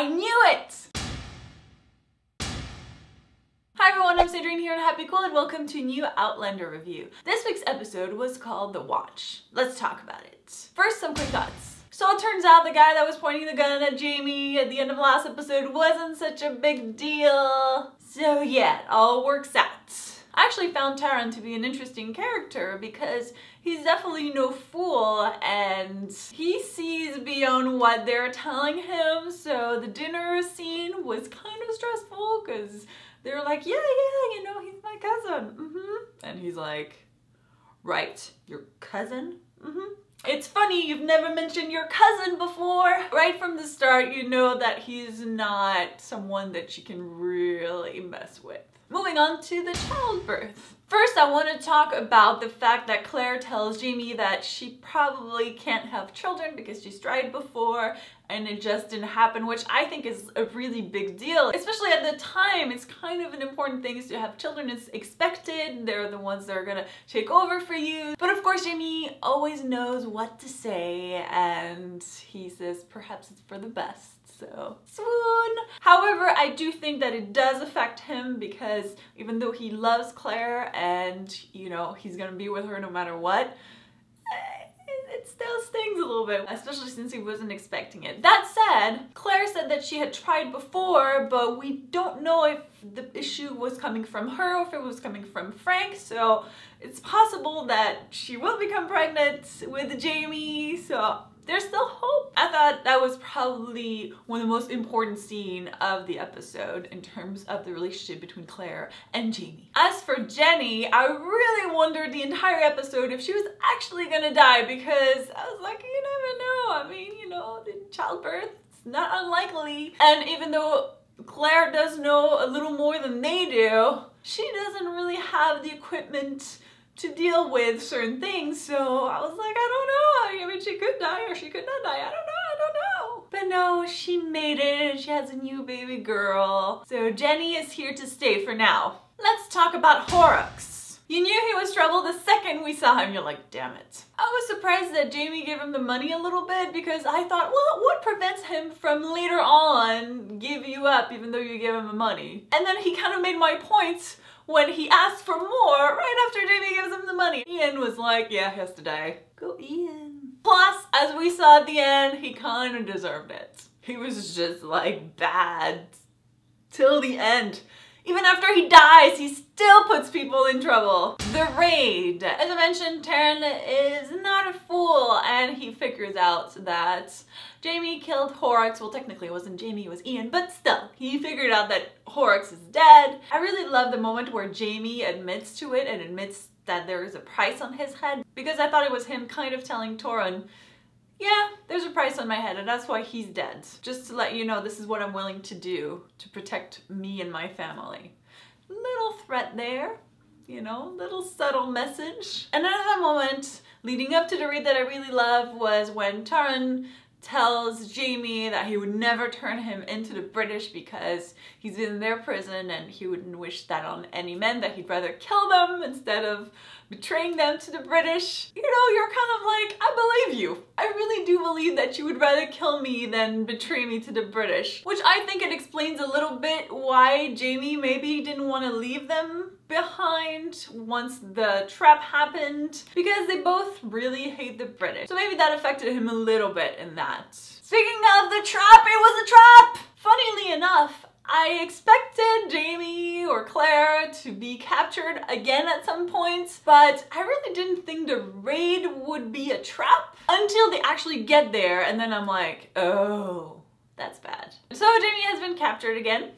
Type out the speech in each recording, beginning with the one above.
I knew it! Hi everyone, I'm Sandrine here on HappyCool and welcome to a new Outlander review. This week's episode was called The Watch. Let's talk about it. First, some quick thoughts. So it turns out the guy that was pointing the gun at Jamie at the end of last episode wasn't such a big deal. So yeah, it all works out. I actually found Taran to be an interesting character because he's definitely no fool and he sees beyond what they're telling him. So the dinner scene was kind of stressful because they're like, yeah, you know, he's my cousin. And he's like, right, your cousin? It's funny, you've never mentioned your cousin before. Right from the start, you know that he's not someone that you can really mess with. Moving on to the childbirth. First, I want to talk about the fact that Claire tells Jamie that she probably can't have children because she's tried before and it just didn't happen, which I think is a really big deal. Especially at the time, it's kind of an important thing to have children. It's expected. They're the ones that are gonna take over for you. But of course, Jamie always knows what to say and he says perhaps it's for the best. So, swoon! However, I do think that it does affect him because even though he loves Claire and, you know, he's gonna be with her no matter what, it still stings a little bit, especially since he wasn't expecting it. That said, Claire said that she had tried before, but we don't know if the issue was coming from her or if it was coming from Frank, so it's possible that she will become pregnant with Jamie, so there's still hope. I thought that was probably one of the most important scenes of the episode in terms of the relationship between Claire and Jamie. As for Jenny, I really wondered the entire episode if she was actually gonna die because I was like, you never know. I mean, you know, the childbirth, it's not unlikely. And even though Claire does know a little more than they do, she doesn't really have the equipment to deal with certain things, so I was like, I don't know. I mean, she could die or she could not die. I don't know. But no, she made it and she has a new baby girl. So Jenny is here to stay for now. Let's talk about Horox. You knew he was trouble the second we saw him. You're like, damn it. I was surprised that Jamie gave him the money a little bit because I thought, well, what prevents him from later on give you up even though you gave him the money? And then he kind of made my point when he asked for more right after Jamie gives him the money. Ian was like, yeah, he has to die. Go Ian. Plus, as we saw at the end, he kind of deserved it. He was just like bad till the end. Even after he dies, he still puts people in trouble. The raid. As I mentioned, Taran is not a fool and he figures out that Jamie killed Horox. Well, technically it wasn't Jamie, it was Ian, but still, he figured out that Horox is dead. I really love the moment where Jamie admits to it and admits that there is a price on his head because I thought it was him kind of telling Taran, yeah, there's a price on my head and that's why he's dead. Just to let you know, this is what I'm willing to do to protect me and my family. Little threat there, you know, little subtle message. Another moment leading up to the read that I really love was when Taran tells Jamie that he would never turn him into the British because he's in their prison and he wouldn't wish that on any men, that he'd rather kill them instead of betraying them to the British. You know, you're kind of like, I believe you. I really do believe that you would rather kill me than betray me to the British. Which I think it explains a little bit why Jamie maybe didn't want to leave them behind once the trap happened, because they both really hate the British. So maybe that affected him a little bit in that. Speaking of the trap, it was a trap! Funnily enough, I expected Jamie or Claire to be captured again at some point, but I really didn't think the raid would be a trap until they actually get there, and then I'm like, oh, that's bad. So Jamie has been captured again,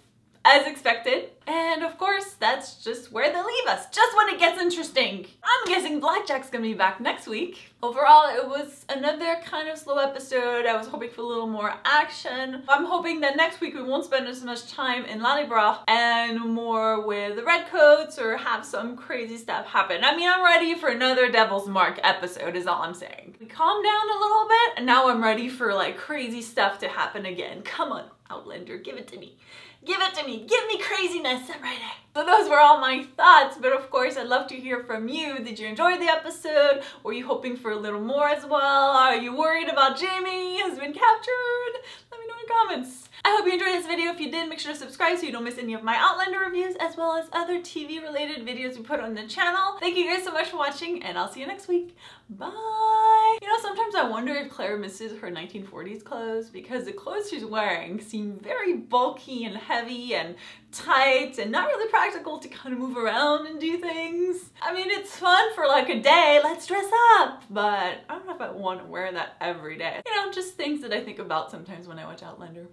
as expected, and of course that's just where they leave us, just when it gets interesting. I'm guessing Blackjack's gonna be back next week. Overall, it was another kind of slow episode. I was hoping for a little more action. I'm hoping that next week we won't spend as much time in Lallybroch and more with the Redcoats or have some crazy stuff happen. I mean, I'm ready for another Devil's Mark episode is all I'm saying. We calmed down a little bit and now I'm ready for like crazy stuff to happen again. Come on, Outlander, give it to me. Give it to me. Give me craziness. I'm ready. So those were all my thoughts, but of course I'd love to hear from you. Did you enjoy the episode? Were you hoping for a little more as well? Are you worried about Jamie has been captured? Let me know in the comments. I hope you enjoyed this video. If you did, make sure to subscribe so you don't miss any of my Outlander reviews, as well as other TV related videos we put on the channel. Thank you guys so much for watching, and I'll see you next week. Bye! You know, sometimes I wonder if Claire misses her 1940s clothes, because the clothes she's wearing seem very bulky and heavy and tight and not really practical to kind of move around and do things. I mean, it's fun for like a day, let's dress up, but I don't know if I want to wear that every day. You know, just things that I think about sometimes when I watch Outlander.